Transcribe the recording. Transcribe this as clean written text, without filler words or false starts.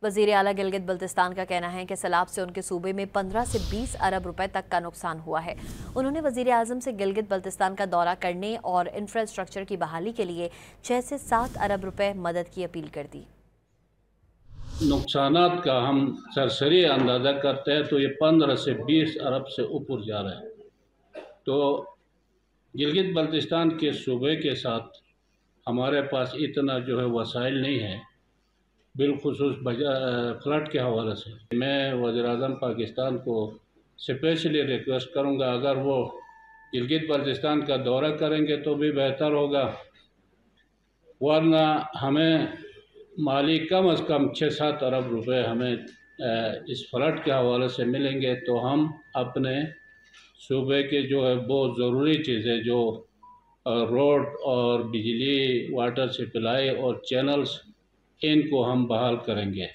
وزیر اعلیٰ گلگت بلتستان کا کہنا ہے کہ سیلاب سے ان کے صوبے میں 15 سے 20 ارب روپے تک کا نقصان ہوا ہے۔ انہوں نے وزیر اعظم سے گلگت بلتستان کا دورہ کرنے اور انفراسٹرکچر کی بحالی کے لیے 6 سے 7 ارب روپے مدد کی اپیل کر دی۔ نقصانات کا ہم سرسری اندازہ کرتے ہیں تو یہ 15 سے 20 ارب سے اوپر جا رہا ہے۔ تو گلگت بلتستان کے صوبے کے ساتھ ہمارے پاس اتنا جو ہے وسائل نہیں ہے، بالخصوص فلڈ کے حوالے سے۔ میں وزیر اعظم پاکستان کو اسپیشلی ریکویسٹ کروں گا، اگر وہ گلگت بلتستان کا دورہ کریں گے تو بھی بہتر ہوگا، ورنہ ہمیں مالی کم از کم 6-7 ارب روپے ہمیں اس فلڈ کے حوالے سے ملیں گے تو ہم اپنے صوبے کے جو ہے بہت ضروری چیزیں جو روڈ اور بجلی، واٹر سپلائی اور چینلز، ان کو ہم بحال کریں گے۔